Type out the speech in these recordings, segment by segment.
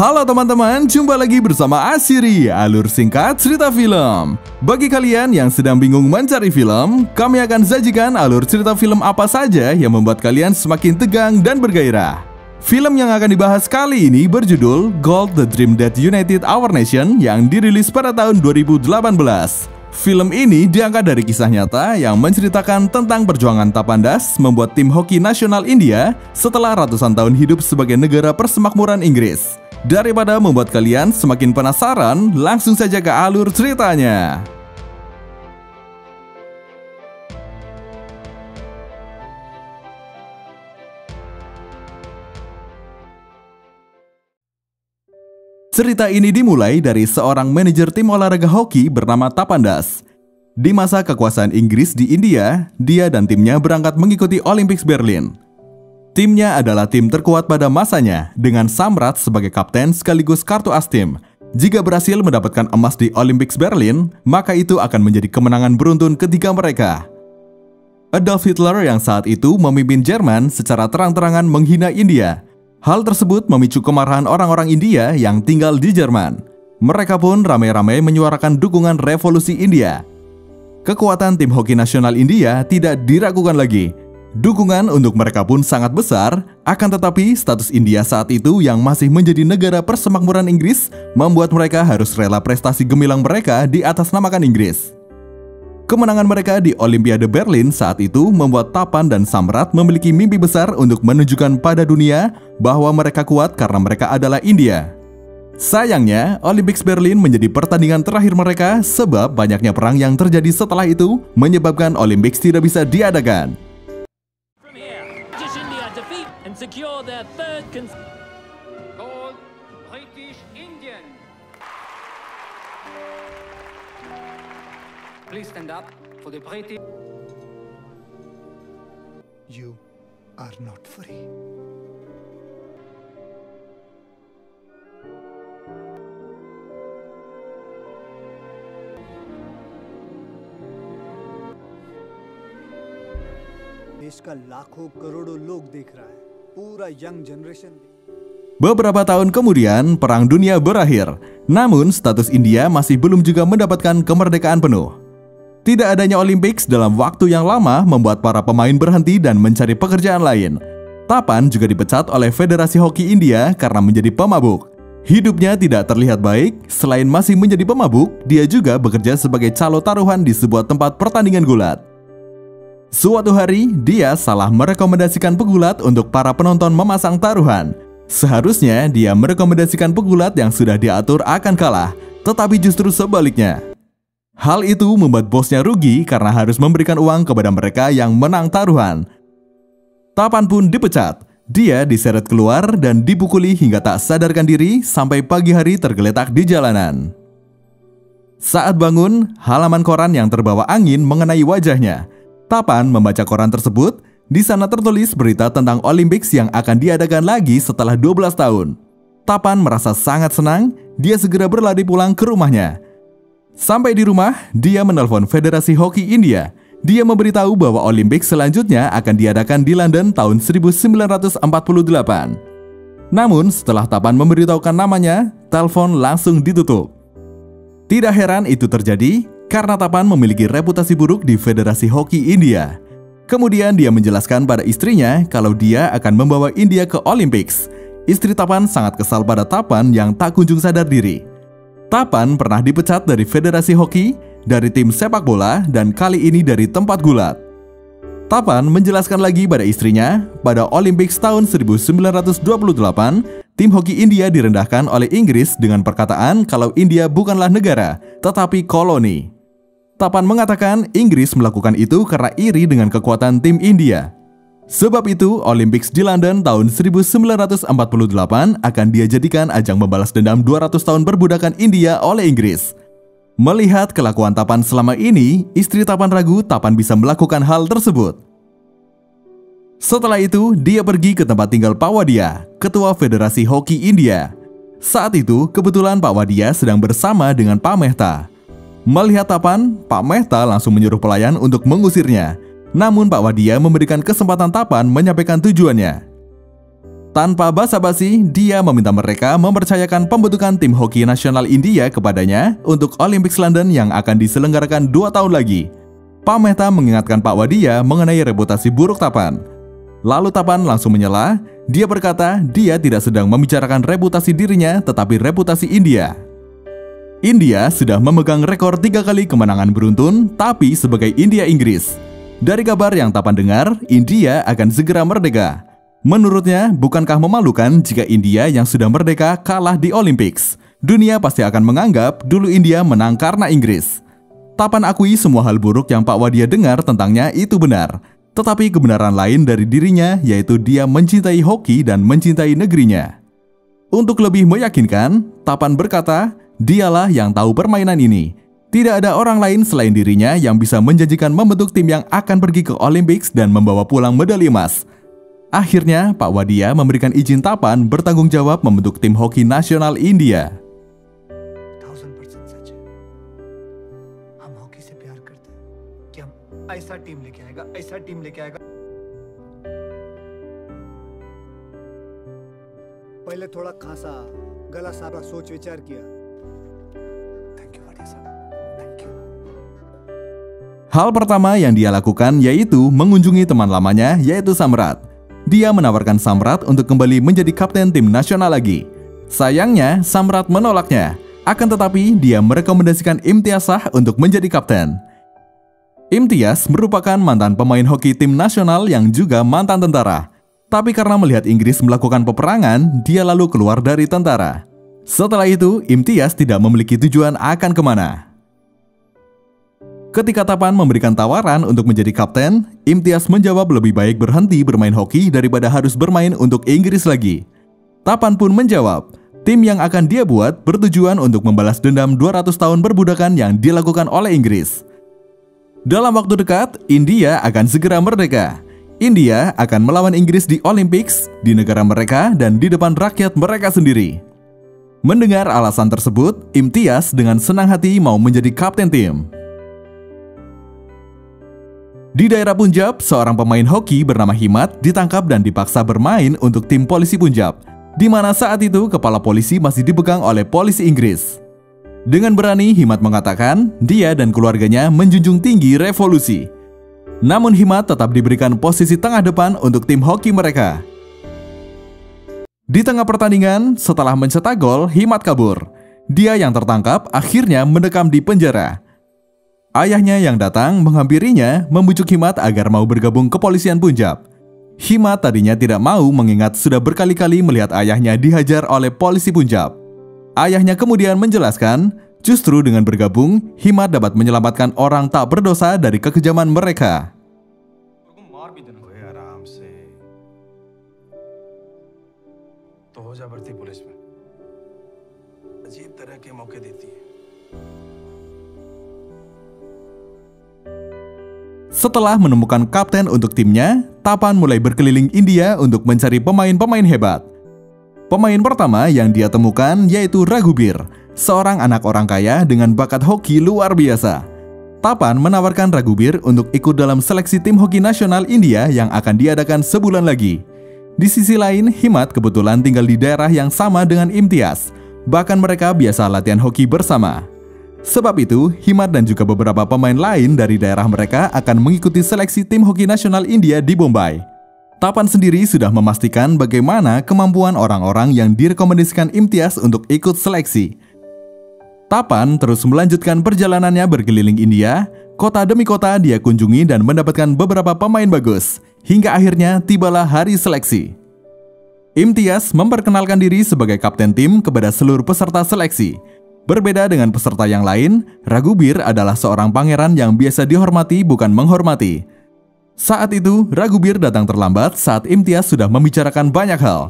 Halo teman-teman, jumpa lagi bersama Asiri, alur singkat cerita film. Bagi kalian yang sedang bingung mencari film, kami akan sajikan alur cerita film apa saja yang membuat kalian semakin tegang dan bergairah. Film yang akan dibahas kali ini berjudul Gold: The Dream That United Our Nation yang dirilis pada tahun 2018. Film ini diangkat dari kisah nyata yang menceritakan tentang perjuangan Tapandas membuat tim hoki nasional India setelah ratusan tahun hidup sebagai negara persemakmuran Inggris. Daripada membuat kalian semakin penasaran, langsung saja ke alur ceritanya. Cerita ini dimulai dari seorang manajer tim olahraga hoki bernama Tapandas. Di masa kekuasaan Inggris di India, dia dan timnya berangkat mengikuti Olympics Berlin. Timnya adalah tim terkuat pada masanya, dengan Samrat sebagai kapten sekaligus kartu as tim. Jika berhasil mendapatkan emas di Olympics Berlin, maka itu akan menjadi kemenangan beruntun ketiga mereka. Adolf Hitler yang saat itu memimpin Jerman secara terang-terangan menghina India. Hal tersebut memicu kemarahan orang-orang India yang tinggal di Jerman. Mereka pun ramai-ramai menyuarakan dukungan revolusi India. Kekuatan tim hoki nasional India tidak diragukan lagi. Dukungan untuk mereka pun sangat besar, akan tetapi status India saat itu yang masih menjadi negara persemakmuran Inggris membuat mereka harus rela prestasi gemilang mereka di atas namakan Inggris. Kemenangan mereka di Olimpiade Berlin saat itu membuat Tapan dan Samrat memiliki mimpi besar untuk menunjukkan pada dunia bahwa mereka kuat karena mereka adalah India. Sayangnya, Olympics Berlin menjadi pertandingan terakhir mereka sebab banyaknya perang yang terjadi setelah itu menyebabkan Olympics tidak bisa diadakan. Secure their third Gold, British Indian. Please stand up for the British. You are not free. देश का लाखों करोड़ों लोग देख रहा है. Pura young generation. Beberapa tahun kemudian, Perang Dunia berakhir. Namun, status India masih belum juga mendapatkan kemerdekaan penuh. Tidak adanya Olympics dalam waktu yang lama membuat para pemain berhenti dan mencari pekerjaan lain. Tapan juga dipecat oleh Federasi Hoki India karena menjadi pemabuk. Hidupnya tidak terlihat baik. Selain masih menjadi pemabuk, dia juga bekerja sebagai calo taruhan di sebuah tempat pertandingan gulat. Suatu hari, dia salah merekomendasikan pegulat untuk para penonton memasang taruhan. Seharusnya dia merekomendasikan pegulat yang sudah diatur akan kalah, tetapi justru sebaliknya. Hal itu membuat bosnya rugi karena harus memberikan uang kepada mereka yang menang taruhan. Tapan pun dipecat. Dia diseret keluar dan dipukuli hingga tak sadarkan diri sampai pagi hari tergeletak di jalanan. Saat bangun, halaman koran yang terbawa angin mengenai wajahnya. Tapan membaca koran tersebut. Di sana tertulis berita tentang Olympics yang akan diadakan lagi setelah 12 tahun. Tapan merasa sangat senang. Dia segera berlari pulang ke rumahnya. Sampai di rumah, dia menelpon Federasi Hoki India. Dia memberitahu bahwa Olympics selanjutnya akan diadakan di London tahun 1948. Namun setelah Tapan memberitahukan namanya, telepon langsung ditutup. Tidak heran itu terjadi karena Tapan memiliki reputasi buruk di Federasi Hoki India. Kemudian dia menjelaskan pada istrinya kalau dia akan membawa India ke Olympics. Istri Tapan sangat kesal pada Tapan yang tak kunjung sadar diri. Tapan pernah dipecat dari Federasi Hoki, dari tim sepak bola, dan kali ini dari tempat gulat. Tapan menjelaskan lagi pada istrinya, pada Olympics tahun 1928, tim hoki India direndahkan oleh Inggris dengan perkataan kalau India bukanlah negara, tetapi koloni. Tapan mengatakan Inggris melakukan itu karena iri dengan kekuatan tim India. Sebab itu, Olympics di London tahun 1948 akan dia jadikan ajang membalas dendam 200 tahun perbudakan India oleh Inggris. Melihat kelakuan Tapan selama ini, istri Tapan ragu Tapan bisa melakukan hal tersebut. Setelah itu, dia pergi ke tempat tinggal Pak Wadia, ketua Federasi Hoki India. Saat itu, kebetulan Pak Wadia sedang bersama dengan Pak Mehta. Melihat Tapan, Pak Mehta langsung menyuruh pelayan untuk mengusirnya. Namun Pak Wadia memberikan kesempatan Tapan menyampaikan tujuannya. Tanpa basa-basi, dia meminta mereka mempercayakan pembentukan tim hoki nasional India kepadanya untuk Olympics London yang akan diselenggarakan 2 tahun lagi. Pak Mehta mengingatkan Pak Wadia mengenai reputasi buruk Tapan. Lalu Tapan langsung menyela, dia berkata dia tidak sedang membicarakan reputasi dirinya tetapi reputasi India. India sudah memegang rekor 3 kali kemenangan beruntun, tapi sebagai India-Inggris. Dari kabar yang Tapan dengar, India akan segera merdeka. Menurutnya, bukankah memalukan jika India yang sudah merdeka kalah di Olympics? Dunia pasti akan menganggap dulu India menang karena Inggris. Tapan akui semua hal buruk yang Pak Wadia dengar tentangnya itu benar. Tetapi kebenaran lain dari dirinya yaitu dia mencintai hoki dan mencintai negerinya. Untuk lebih meyakinkan, Tapan berkata, dialah yang tahu permainan ini. Tidak ada orang lain selain dirinya yang bisa menjanjikan membentuk tim yang akan pergi ke Olympics dan membawa pulang medali emas. Akhirnya, Pak Wadia memberikan izin Tapan bertanggung jawab membentuk tim hoki nasional India. 1000% सच है। हम हॉकी से प्यार करते हैं कि हम ऐसा टीम लेके आएगा। पहले थोड़ा खांसा, गला सारा सोच विचार किया। थैंक यू वाडिया साहब, thank you. Hal pertama yang dia lakukan yaitu mengunjungi teman lamanya yaitu Samrat. Dia menawarkan Samrat untuk kembali menjadi kapten tim nasional lagi. Sayangnya, Samrat menolaknya. Akan tetapi, dia merekomendasikan Imtiaz Shah untuk menjadi kapten. Imtiaz merupakan mantan pemain hoki tim nasional yang juga mantan tentara. Tapi karena melihat Inggris melakukan peperangan, dia lalu keluar dari tentara. Setelah itu, Imtiaz tidak memiliki tujuan akan kemana. Ketika Tapan memberikan tawaran untuk menjadi kapten, Imtiaz menjawab lebih baik berhenti bermain hoki daripada harus bermain untuk Inggris lagi. Tapan pun menjawab, tim yang akan dia buat bertujuan untuk membalas dendam 200 tahun perbudakan yang dilakukan oleh Inggris. Dalam waktu dekat, India akan segera merdeka. India akan melawan Inggris di Olympics, di negara mereka dan di depan rakyat mereka sendiri. Mendengar alasan tersebut, Imtiaz dengan senang hati mau menjadi kapten tim. Di daerah Punjab, seorang pemain hoki bernama Himat ditangkap dan dipaksa bermain untuk tim polisi Punjab, di mana saat itu kepala polisi masih dipegang oleh polisi Inggris. Dengan berani, Himat mengatakan dia dan keluarganya menjunjung tinggi revolusi. Namun Himat tetap diberikan posisi tengah depan untuk tim hoki mereka. Di tengah pertandingan, setelah mencetak gol, Himat kabur. Dia yang tertangkap akhirnya mendekam di penjara. Ayahnya yang datang menghampirinya membujuk Himat agar mau bergabung ke kepolisian Punjab. Himat tadinya tidak mau mengingat sudah berkali-kali melihat ayahnya dihajar oleh polisi Punjab. Ayahnya kemudian menjelaskan, justru dengan bergabung, Himat dapat menyelamatkan orang tak berdosa dari kekejaman mereka. Setelah menemukan kapten untuk timnya, Tapan mulai berkeliling India untuk mencari pemain-pemain hebat. Pemain pertama yang dia temukan yaitu Raghubir, seorang anak orang kaya dengan bakat hoki luar biasa. Tapan menawarkan Raghubir untuk ikut dalam seleksi tim hoki nasional India yang akan diadakan sebulan lagi. Di sisi lain, Himat kebetulan tinggal di daerah yang sama dengan Imtiaz. Bahkan mereka biasa latihan hoki bersama. Sebab itu, Himat dan juga beberapa pemain lain dari daerah mereka akan mengikuti seleksi tim hoki nasional India di Bombay. Tapan sendiri sudah memastikan bagaimana kemampuan orang-orang yang direkomendasikan Imtiaz untuk ikut seleksi. Tapan terus melanjutkan perjalanannya berkeliling India, kota demi kota dia kunjungi dan mendapatkan beberapa pemain bagus, hingga akhirnya tibalah hari seleksi. Imtiaz memperkenalkan diri sebagai kapten tim kepada seluruh peserta seleksi. Berbeda dengan peserta yang lain, Raghubir adalah seorang pangeran yang biasa dihormati bukan menghormati. Saat itu, Raghubir datang terlambat saat Imtiaz sudah membicarakan banyak hal.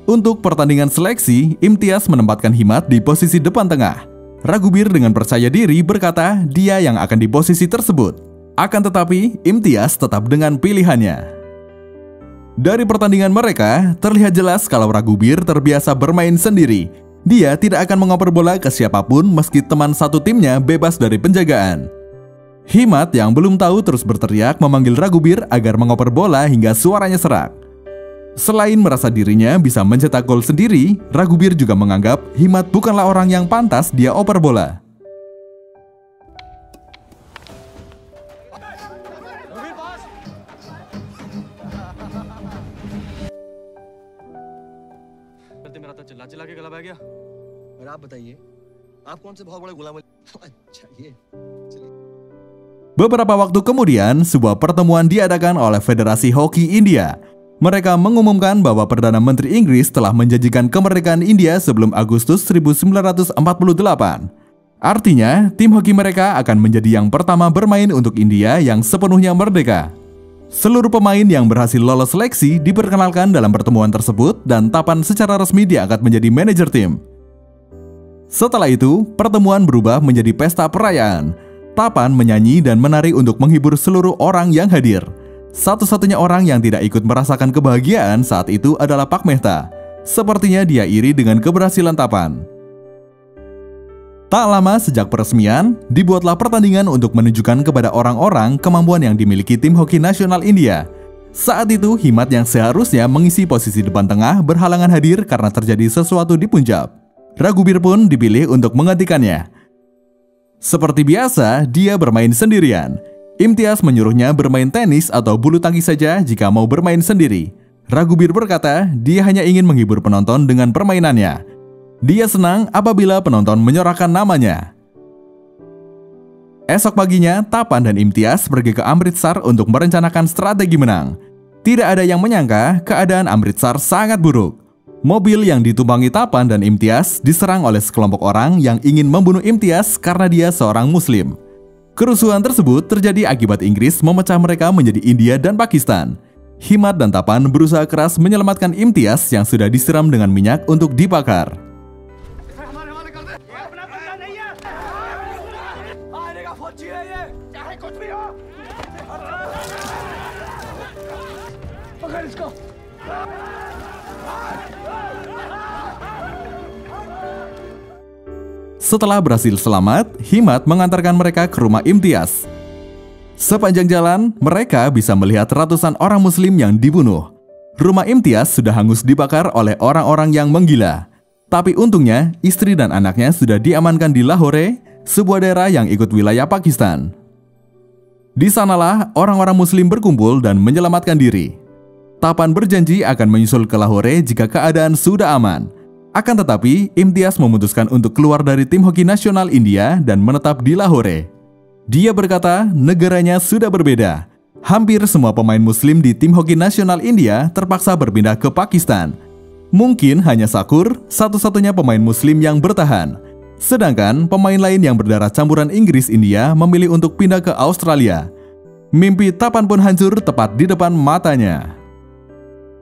Untuk pertandingan seleksi, Imtiaz menempatkan Himat di posisi depan tengah. Raghubir dengan percaya diri berkata dia yang akan di posisi tersebut. Akan tetapi, Imtiaz tetap dengan pilihannya. Dari pertandingan mereka, terlihat jelas kalau Raghubir terbiasa bermain sendiri. Dia tidak akan mengoper bola ke siapapun meski teman satu timnya bebas dari penjagaan. Himat yang belum tahu terus berteriak memanggil Raghubir agar mengoper bola hingga suaranya serak. Selain merasa dirinya bisa mencetak gol sendiri, Ragubir juga menganggap Himmat bukanlah orang yang pantas dia oper bola. चिल्ला के गला बह गया। और आप बताइए, आप कौन से बहुत बड़े गुलाम? अच्छा ये। Beberapa waktu kemudian, sebuah pertemuan diadakan oleh Federasi Hoki India. Mereka mengumumkan bahwa Perdana Menteri Inggris telah menjanjikan kemerdekaan India sebelum Agustus 1948. Artinya, tim hoki mereka akan menjadi yang pertama bermain untuk India yang sepenuhnya merdeka. Seluruh pemain yang berhasil lolos seleksi diperkenalkan dalam pertemuan tersebut dan Tapan secara resmi diangkat menjadi manajer tim. Setelah itu, pertemuan berubah menjadi pesta perayaan. Tapan menyanyi dan menari untuk menghibur seluruh orang yang hadir. Satu-satunya orang yang tidak ikut merasakan kebahagiaan saat itu adalah Pak Mehta. Sepertinya dia iri dengan keberhasilan Tapan. Tak lama sejak peresmian, dibuatlah pertandingan untuk menunjukkan kepada orang-orang kemampuan yang dimiliki tim hoki nasional India. Saat itu, Himmat yang seharusnya mengisi posisi depan tengah berhalangan hadir karena terjadi sesuatu di Punjab. Ragubir pun dipilih untuk menggantikannya. Seperti biasa, dia bermain sendirian. Imtiaz menyuruhnya bermain tenis atau bulu tangkis saja jika mau bermain sendiri. Ragubir berkata, dia hanya ingin menghibur penonton dengan permainannya. Dia senang apabila penonton menyorakan namanya. Esok paginya, Tapan dan Imtiaz pergi ke Amritsar untuk merencanakan strategi menang. Tidak ada yang menyangka keadaan Amritsar sangat buruk. Mobil yang ditumpangi Tapan dan Imtiaz diserang oleh sekelompok orang yang ingin membunuh Imtiaz karena dia seorang Muslim. Kerusuhan tersebut terjadi akibat Inggris memecah mereka menjadi India dan Pakistan. Himmat dan Tapan berusaha keras menyelamatkan Imtiaz yang sudah disiram dengan minyak untuk dibakar. Setelah berhasil selamat, Himmat mengantarkan mereka ke rumah Imtiaz. Sepanjang jalan, mereka bisa melihat ratusan orang Muslim yang dibunuh. Rumah Imtiaz sudah hangus dibakar oleh orang-orang yang menggila. Tapi untungnya, istri dan anaknya sudah diamankan di Lahore, sebuah daerah yang ikut wilayah Pakistan. Di sanalah orang-orang Muslim berkumpul dan menyelamatkan diri. Tapan berjanji akan menyusul ke Lahore jika keadaan sudah aman. Akan tetapi, Imtiaz memutuskan untuk keluar dari tim hoki nasional India dan menetap di Lahore. Dia berkata negaranya sudah berbeda. Hampir semua pemain Muslim di tim hoki nasional India terpaksa berpindah ke Pakistan. Mungkin hanya Sakur, satu-satunya pemain Muslim yang bertahan. Sedangkan pemain lain yang berdarah campuran Inggris-India memilih untuk pindah ke Australia. Mimpi Tapan pun hancur tepat di depan matanya.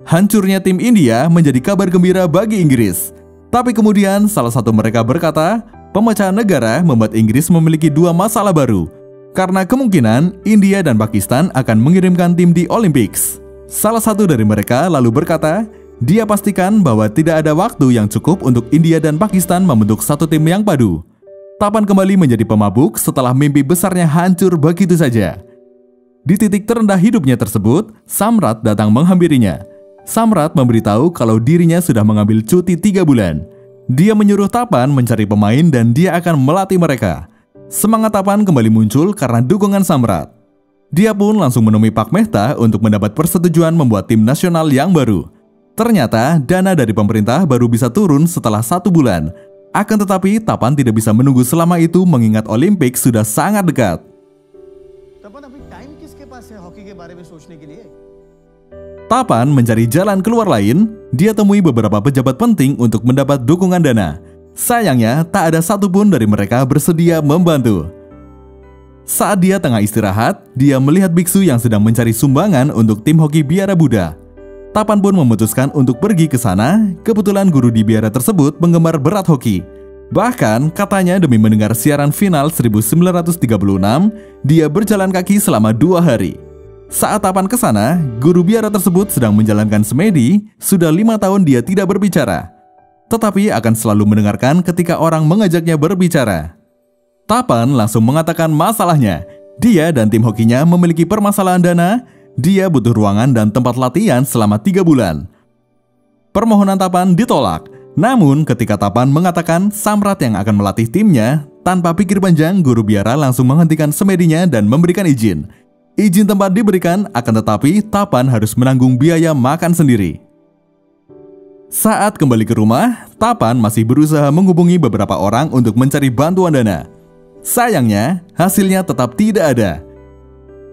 Hancurnya tim India menjadi kabar gembira bagi Inggris. Tapi kemudian salah satu mereka berkata, pemecahan negara membuat Inggris memiliki dua masalah baru. Karena kemungkinan India dan Pakistan akan mengirimkan tim di Olympics. Salah satu dari mereka lalu berkata, dia pastikan bahwa tidak ada waktu yang cukup untuk India dan Pakistan membentuk satu tim yang padu. Tapan kembali menjadi pemabuk setelah mimpi besarnya hancur begitu saja. Di titik terendah hidupnya tersebut, Samrat datang menghampirinya. Samrat memberitahu kalau dirinya sudah mengambil cuti 3 bulan. Dia menyuruh Tapan mencari pemain dan dia akan melatih mereka. Semangat Tapan kembali muncul karena dukungan Samrat. Dia pun langsung menemui Pak Mehta untuk mendapat persetujuan membuat tim nasional yang baru. Ternyata dana dari pemerintah baru bisa turun setelah 1 bulan. Akan tetapi Tapan tidak bisa menunggu selama itu mengingat Olimpik sudah sangat dekat. Tapan mencari jalan keluar lain. Dia temui beberapa pejabat penting untuk mendapat dukungan dana. Sayangnya tak ada satupun dari mereka bersedia membantu. Saat dia tengah istirahat, dia melihat biksu yang sedang mencari sumbangan untuk tim hoki biara Buddha. Tapan pun memutuskan untuk pergi ke sana. Kebetulan guru di biara tersebut penggemar berat hoki. Bahkan katanya demi mendengar siaran final 1936, dia berjalan kaki selama 2 hari. Saat Tapan ke sana, guru biara tersebut sedang menjalankan semedi. Sudah 5 tahun dia tidak berbicara, tetapi akan selalu mendengarkan ketika orang mengajaknya berbicara. Tapan langsung mengatakan masalahnya. Dia dan tim hokinya memiliki permasalahan dana. Dia butuh ruangan dan tempat latihan selama 3 bulan. Permohonan Tapan ditolak. Namun ketika Tapan mengatakan Samrat yang akan melatih timnya, tanpa pikir panjang guru biara langsung menghentikan semedinya dan memberikan izin. Izin tempat diberikan, akan tetapi Tapan harus menanggung biaya makan sendiri. Saat kembali ke rumah, Tapan masih berusaha menghubungi beberapa orang untuk mencari bantuan dana. Sayangnya, hasilnya tetap tidak ada.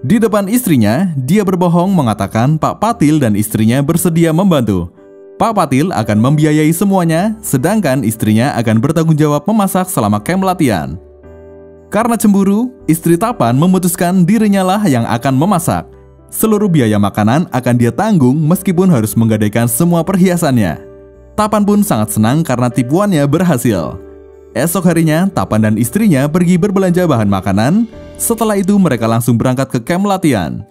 Di depan istrinya, dia berbohong mengatakan Pak Patil dan istrinya bersedia membantu. Pak Patil akan membiayai semuanya, sedangkan istrinya akan bertanggung jawab memasak selama camp latihan. Karena cemburu, istri Tapan memutuskan dirinya lah yang akan memasak. Seluruh biaya makanan akan dia tanggung meskipun harus menggadaikan semua perhiasannya. Tapan pun sangat senang karena tipuannya berhasil. Esok harinya, Tapan dan istrinya pergi berbelanja bahan makanan. Setelah itu mereka langsung berangkat ke camp latihan.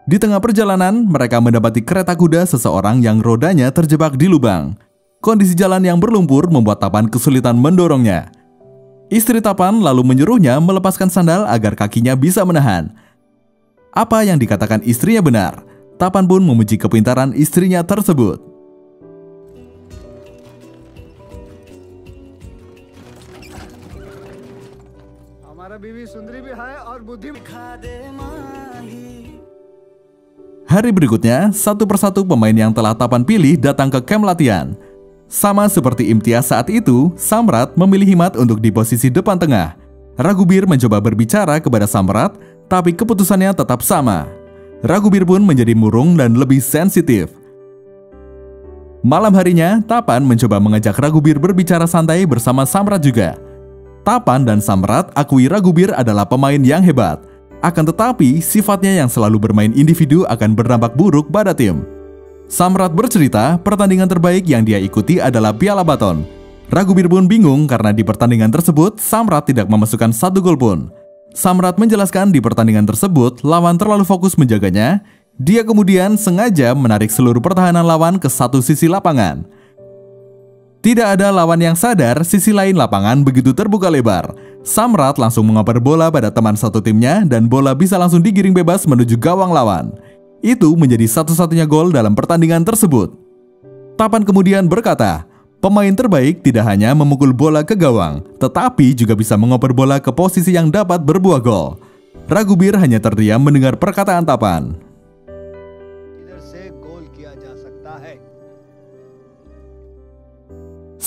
Di tengah perjalanan, mereka mendapati kereta kuda seseorang yang rodanya terjebak di lubang. Kondisi jalan yang berlumpur membuat Tapan kesulitan mendorongnya. Istri Tapan lalu menyuruhnya melepaskan sandal agar kakinya bisa menahan. Apa yang dikatakan istrinya benar. Tapan pun memuji kepintaran istrinya tersebut. हमारा बीवी सुंदरी भी है और बुद्धि भी। Hari berikutnya, satu persatu pemain yang telah Tapan pilih datang ke camp latihan. Sama seperti Imtiaz saat itu, Samrat memilih Himat untuk di posisi depan tengah. Ragubir mencoba berbicara kepada Samrat, tapi keputusannya tetap sama. Ragubir pun menjadi murung dan lebih sensitif. Malam harinya, Tapan mencoba mengajak Ragubir berbicara santai bersama Samrat juga. Tapan dan Samrat akui Ragubir adalah pemain yang hebat. Akan tetapi, sifatnya yang selalu bermain individu akan berdampak buruk pada tim. Samrat bercerita, pertandingan terbaik yang dia ikuti adalah Piala Baton. Ragubir pun bingung karena di pertandingan tersebut, Samrat tidak memasukkan satu gol pun. Samrat menjelaskan di pertandingan tersebut, lawan terlalu fokus menjaganya. Dia kemudian sengaja menarik seluruh pertahanan lawan ke satu sisi lapangan. Tidak ada lawan yang sadar, sisi lain lapangan begitu terbuka lebar. Samrat langsung mengoper bola pada teman satu timnya dan bola bisa langsung digiring bebas menuju gawang lawan. Itu menjadi satu-satunya gol dalam pertandingan tersebut. Tapan kemudian berkata, pemain terbaik tidak hanya memukul bola ke gawang, tetapi juga bisa mengoper bola ke posisi yang dapat berbuah gol. Ragubir hanya terdiam mendengar perkataan Tapan.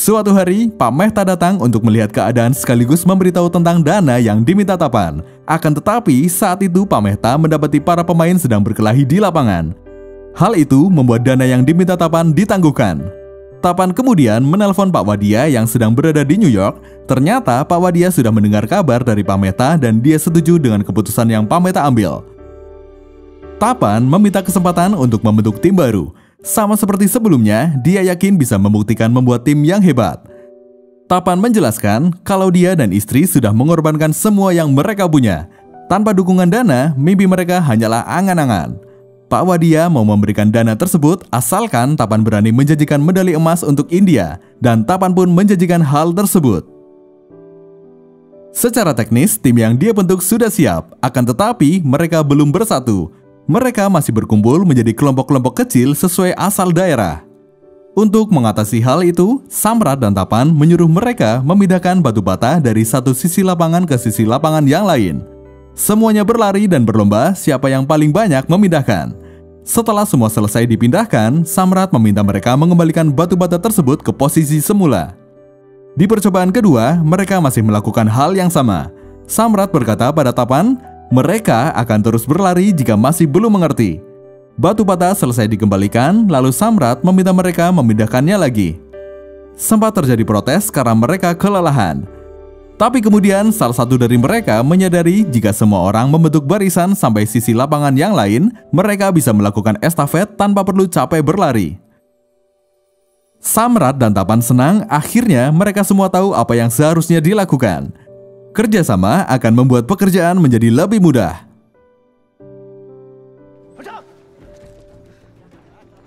Suatu hari, Pak Mehta datang untuk melihat keadaan sekaligus memberitahu tentang dana yang diminta Tapan. Akan tetapi, saat itu Pak Mehta mendapati para pemain sedang berkelahi di lapangan. Hal itu membuat dana yang diminta Tapan ditangguhkan. Tapan kemudian menelpon Pak Wadia yang sedang berada di New York. Ternyata Pak Wadia sudah mendengar kabar dari Pak Mehta dan dia setuju dengan keputusan yang Pak Mehta ambil. Tapan meminta kesempatan untuk membentuk tim baru. Sama seperti sebelumnya, dia yakin bisa membuktikan membuat tim yang hebat. Tapan menjelaskan kalau dia dan istri sudah mengorbankan semua yang mereka punya. Tanpa dukungan dana, mimpi mereka hanyalah angan-angan. Pak Wadia mau memberikan dana tersebut asalkan Tapan berani menjanjikan medali emas untuk India, dan Tapan pun menjanjikan hal tersebut. Secara teknis, tim yang dia bentuk sudah siap, akan tetapi mereka belum bersatu. Mereka masih berkumpul menjadi kelompok-kelompok kecil sesuai asal daerah. Untuk mengatasi hal itu, Samrat dan Tapan menyuruh mereka memindahkan batu bata dari satu sisi lapangan ke sisi lapangan yang lain. Semuanya berlari dan berlomba siapa yang paling banyak memindahkan. Setelah semua selesai dipindahkan, Samrat meminta mereka mengembalikan batu bata tersebut ke posisi semula. Di percobaan kedua, mereka masih melakukan hal yang sama. Samrat berkata pada Tapan, mereka akan terus berlari jika masih belum mengerti. Batu bata selesai dikembalikan, lalu Samrat meminta mereka memindahkannya lagi. Sempat terjadi protes karena mereka kelelahan. Tapi kemudian salah satu dari mereka menyadari jika semua orang membentuk barisan sampai sisi lapangan yang lain, mereka bisa melakukan estafet tanpa perlu capek berlari. Samrat dan Tapan senang, akhirnya mereka semua tahu apa yang seharusnya dilakukan. Kerjasama akan membuat pekerjaan menjadi lebih mudah.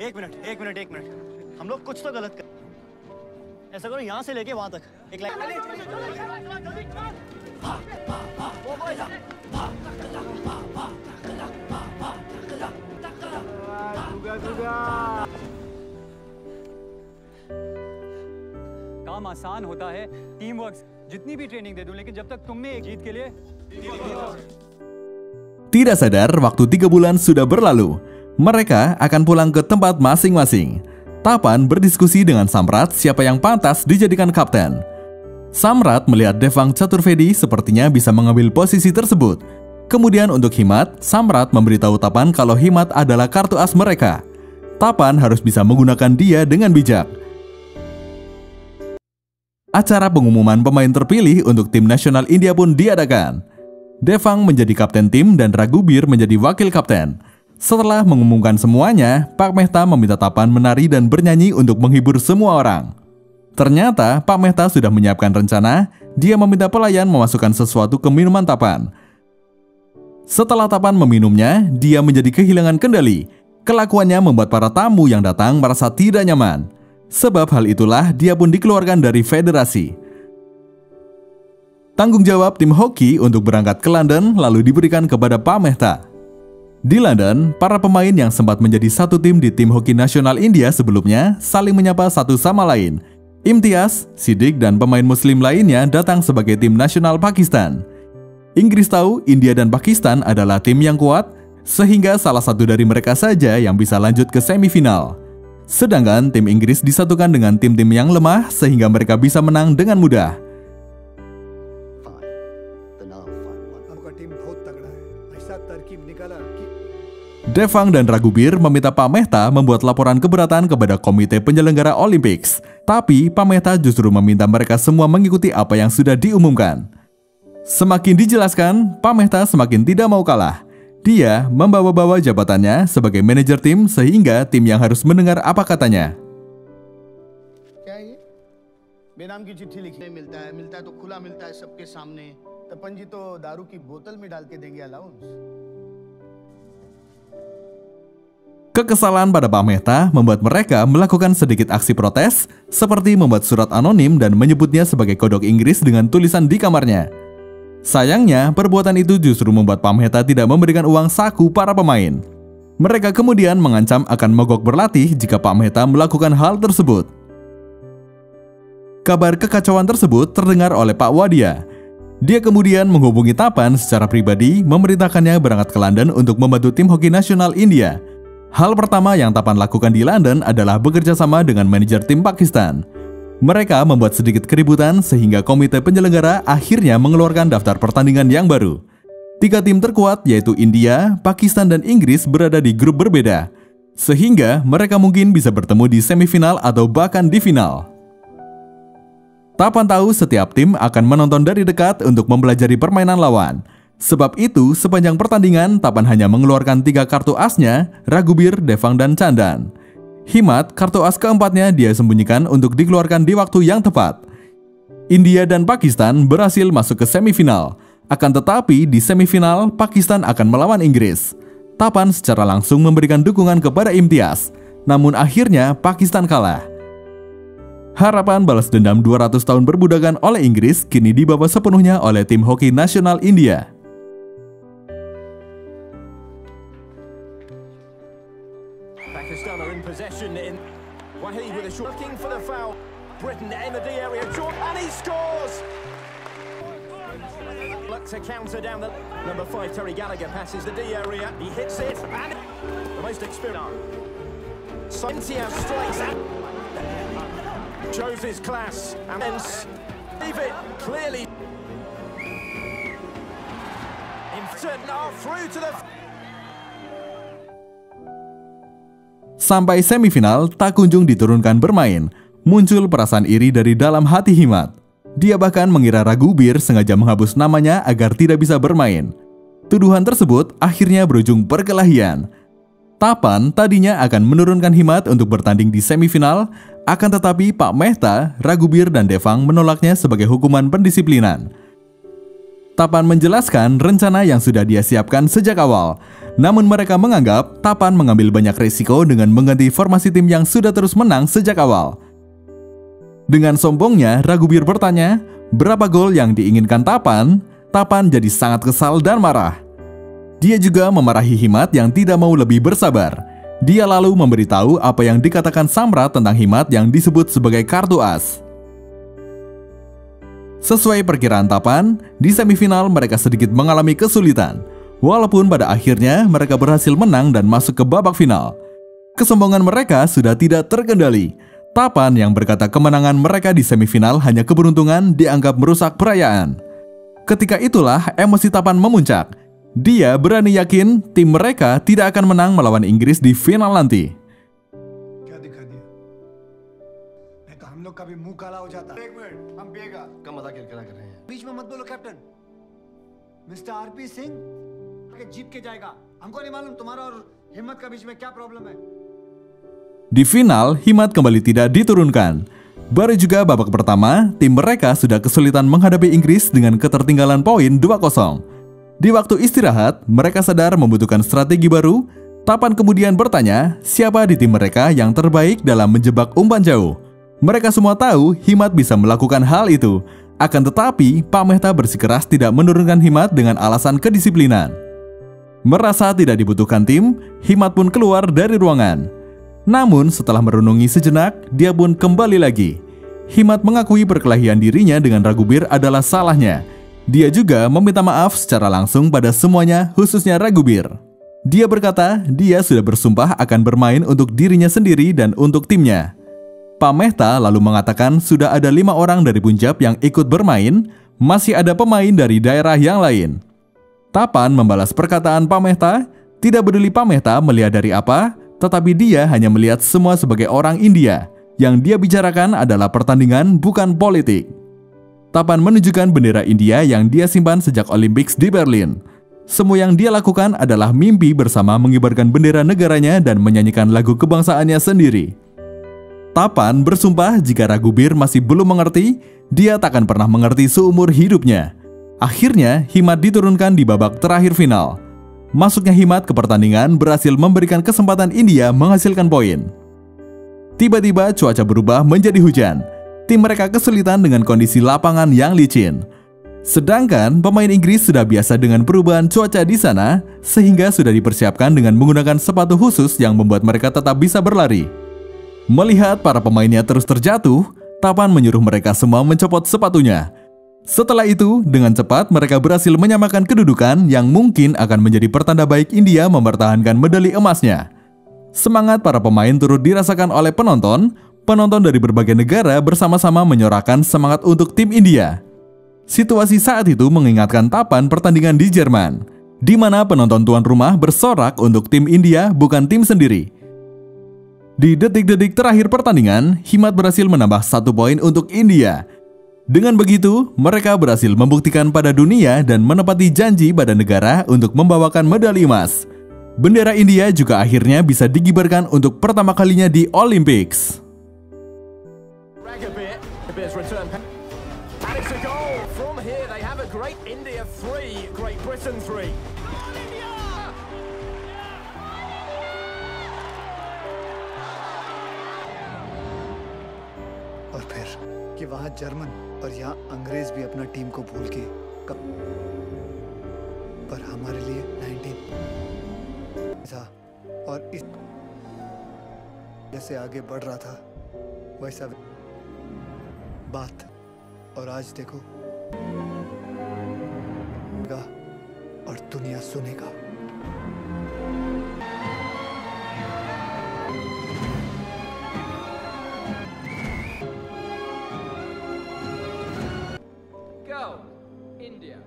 एक मिनट हम लोग कुछ तो गलत कर ऐसा करो यहाँ से लेके वहां तक एक लाइन काम आसान होता है, टीम वर्क जितनी भी ट्रेनिंग दे दूं, लेकिन जब तक तुम में एक जीत के लिए Tidak sadar, waktu 3 bulan sudah berlalu. Mereka akan pulang ke tempat masing-masing. Tapan berdiskusi dengan Samrat siapa yang pantas dijadikan kapten. Samrat melihat Devang Chaturvedi sepertinya bisa mengambil posisi tersebut. Kemudian untuk Himat, Samrat memberitahu Tapan kalau Himat adalah kartu as mereka. Tapan harus bisa menggunakan dia dengan bijak. Acara pengumuman pemain terpilih untuk tim nasional India pun diadakan. Devang menjadi kapten tim dan Raghubir menjadi wakil kapten. Setelah mengumumkan semuanya, Pak Mehta meminta Tapan menari dan bernyanyi untuk menghibur semua orang. Ternyata Pak Mehta sudah menyiapkan rencana. Dia meminta pelayan memasukkan sesuatu ke minuman Tapan. Setelah Tapan meminumnya, dia menjadi kehilangan kendali. Kelakuannya membuat para tamu yang datang merasa tidak nyaman. Sebab hal itulah dia pun dikeluarkan dari federasi. Tanggung jawab tim hoki untuk berangkat ke London lalu diberikan kepada Pak Mehta. Di London, para pemain yang sempat menjadi satu tim di tim hoki nasional India sebelumnya saling menyapa satu sama lain. Imtiaz, Siddiq, dan pemain muslim lainnya datang sebagai tim nasional Pakistan. Inggris tahu India dan Pakistan adalah tim yang kuat, sehingga salah satu dari mereka saja yang bisa lanjut ke semifinal. Sedangkan tim Inggris disatukan dengan tim-tim yang lemah sehingga mereka bisa menang dengan mudah. Devang dan Raghubir meminta Pak Mehta membuat laporan keberatan kepada Komite Penyelenggara Olympics. Tapi Pak Mehta justru meminta mereka semua mengikuti apa yang sudah diumumkan. Semakin dijelaskan, Pak Mehta semakin tidak mau kalah. Dia membawa-bawa jabatannya sebagai manajer tim sehingga tim yang harus mendengar apa katanya. बेनाम की चिट्ठी लिखने मिलता है तो खुला मिलता है सबके सामने तपन जी तो दारू की बोतल में डाल के देंगे allowance. Kekesalan pada Pak Mehta membuat mereka melakukan sedikit aksi protes, seperti membuat surat anonim dan menyebutnya sebagai kodok Inggris dengan tulisan di kamarnya. Sayangnya, perbuatan itu justru membuat Pak Mehta tidak memberikan uang saku para pemain. Mereka kemudian mengancam akan mogok berlatih jika Pak Mehta melakukan hal tersebut. Kabar kekacauan tersebut terdengar oleh Pak Wadia. Dia kemudian menghubungi Tapan secara pribadi, memerintahkannya berangkat ke London untuk membantu tim hoki nasional India. Hal pertama yang Tapan lakukan di London adalah bekerja sama dengan manajer tim Pakistan. Mereka membuat sedikit keributan sehingga komite penyelenggara akhirnya mengeluarkan daftar pertandingan yang baru. 3 tim terkuat yaitu India, Pakistan, dan Inggris berada di grup berbeda, sehingga mereka mungkin bisa bertemu di semifinal atau bahkan di final. Tapan tahu setiap tim akan menonton dari dekat untuk mempelajari permainan lawan. Sebab itu, sepanjang pertandingan, Tapan hanya mengeluarkan 3 kartu asnya, Raghubir, Devang, dan Chandan. Himat, kartu as keempatnya dia sembunyikan untuk dikeluarkan di waktu yang tepat. India dan Pakistan berhasil masuk ke semifinal. Akan tetapi, di semifinal, Pakistan akan melawan Inggris. Tapan secara langsung memberikan dukungan kepada Imtiaz. Namun akhirnya, Pakistan kalah. Harapan balas dendam 200 tahun perbudakan oleh Inggris kini dibawa sepenuhnya oleh tim hoki nasional India. Pakistan are in possession in Wahi with a shot looking for the foul. Britain in the D area, and he scores. Look to counter down the number 5 Terry Gallagher passes the D area. He hits it and the most experienced. Cynthia strikes out. Shows his class and then leave it clearly. Through to the. Sampai semifinal, tak kunjung diturunkan bermain. Muncul perasaan iri dari dalam hati Himat. Dia bahkan mengira Raghubir sengaja menghapus namanya agar tidak bisa bermain. Tuduhan tersebut akhirnya berujung perkelahian. Tapan tadinya akan menurunkan Himat untuk bertanding di semifinal, akan tetapi Pak Mehta, Raghubir, dan Devang menolaknya sebagai hukuman pendisiplinan. Tapan menjelaskan rencana yang sudah dia siapkan sejak awal. Namun mereka menganggap Tapan mengambil banyak risiko dengan mengganti formasi tim yang sudah terus menang sejak awal. Dengan sombongnya, Raghubir bertanya, berapa gol yang diinginkan Tapan? Tapan jadi sangat kesal dan marah. Dia juga memarahi Himat yang tidak mau lebih bersabar. Dia lalu memberitahu apa yang dikatakan Samrat tentang Himat yang disebut sebagai kartu as. Sesuai perkiraan Tapan, di semifinal mereka sedikit mengalami kesulitan. Walaupun pada akhirnya mereka berhasil menang dan masuk ke babak final. Kesombongan mereka sudah tidak terkendali. Tapan yang berkata kemenangan mereka di semifinal hanya keberuntungan dianggap merusak perayaan. Ketika itulah emosi Tapan memuncak. Dia berani yakin tim mereka tidak akan menang melawan Inggris di final nanti. क्या दिखा दिया? नहीं तो हम लोग का भी मुंह काला हो जाता। एक मिनट, हम पिएगा। कम मजाक किरकिरा कर रहे हैं। बीच में मत बोलो कैप्टन। मिस्टर आरपी सिंह आगे जीत के जाएगा। हमको नहीं मालूम तुम्हारा और हिम्मत का बीच में क्या प्रॉब्लम है। Di final, Himmat kembali tidak diturunkan. Baru juga babak pertama, tim mereka sudah kesulitan menghadapi Inggris dengan ketertinggalan poin 2-0. Di waktu istirahat, mereka sadar membutuhkan strategi baru. Tapan kemudian bertanya, siapa di tim mereka yang terbaik dalam menjebak umpan jauh. Mereka semua tahu Himmat bisa melakukan hal itu. Akan tetapi, Pak Mehta bersikeras tidak menurunkan Himmat dengan alasan kedisiplinan. Merasa tidak dibutuhkan tim, Himmat pun keluar dari ruangan. Namun setelah merenungi sejenak, dia pun kembali lagi. Himmat mengakui perkelahian dirinya dengan Ragubir adalah salahnya. Dia juga meminta maaf secara langsung pada semuanya, khususnya Ragubir. Dia berkata dia sudah bersumpah akan bermain untuk dirinya sendiri dan untuk timnya. Pak Mehta lalu mengatakan sudah ada 5 orang dari Punjab yang ikut bermain, masih ada pemain dari daerah yang lain. Tapan membalas perkataan Pak Mehta, tidak peduli Pak Mehta melihat dari apa, tetapi dia hanya melihat semua sebagai orang India. Yang dia bicarakan adalah pertandingan, bukan politik. Tapan menunjukkan bendera India yang dia simpan sejak Olympics di Berlin. Semua yang dia lakukan adalah mimpi bersama mengibarkan bendera negaranya dan menyanyikan lagu kebangsaannya sendiri. Tapan bersumpah jika Ragubir masih belum mengerti, dia takkan pernah mengerti seumur hidupnya. Akhirnya, Himmat diturunkan di babak terakhir final. Masuknya Himmat ke pertandingan berhasil memberikan kesempatan India menghasilkan poin. Tiba-tiba cuaca berubah menjadi hujan. Tim mereka kesulitan dengan kondisi lapangan yang licin. Sedangkan pemain Inggris sudah biasa dengan perubahan cuaca di sana, sehingga sudah dipersiapkan dengan menggunakan sepatu khusus yang membuat mereka tetap bisa berlari. Melihat para pemainnya terus terjatuh, Tapan menyuruh mereka semua mencopot sepatunya. Setelah itu, dengan cepat mereka berhasil menyamakan kedudukan yang mungkin akan menjadi pertanda baik India mempertahankan medali emasnya. Semangat para pemain turut dirasakan oleh penonton. Penonton dari berbagai negara bersama-sama menyorakan semangat untuk tim India. Situasi saat itu mengingatkan Tapan pertandingan di Jerman, di mana penonton tuan rumah bersorak untuk tim India bukan tim sendiri. Di detik-detik terakhir pertandingan, Himmat berhasil menambah 1 poin untuk India. Dengan begitu, mereka berhasil membuktikan pada dunia dan menepati janji pada negara untuk membawakan medali emas. Bendera India juga akhirnya bisa digibarkan untuk pertama kalinya di Olympics. Ragubir, Ragubir's return. And it's a goal. From here they have a great India 3, Great Britain 3. और फिर कि वहाँ जर्मन और यहाँ अंग्रेज भी अपना टीम को भूल के कब, पर हमारे लिए 19 था और इस जैसे आगे बढ़ रहा था वैसा बात, और आज देखो और दुनिया सुनेगा। Go, India.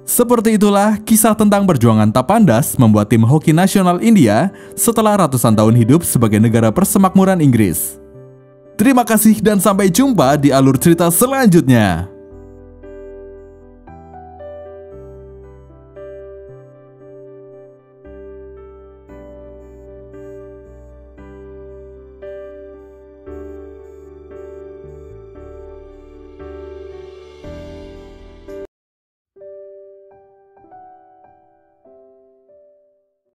Seperti itulah kisah tentang perjuangan Tapandas membuat tim hoki nasional India setelah ratusan tahun hidup sebagai negara persemakmuran Inggris. Terima kasih dan sampai jumpa di alur cerita selanjutnya.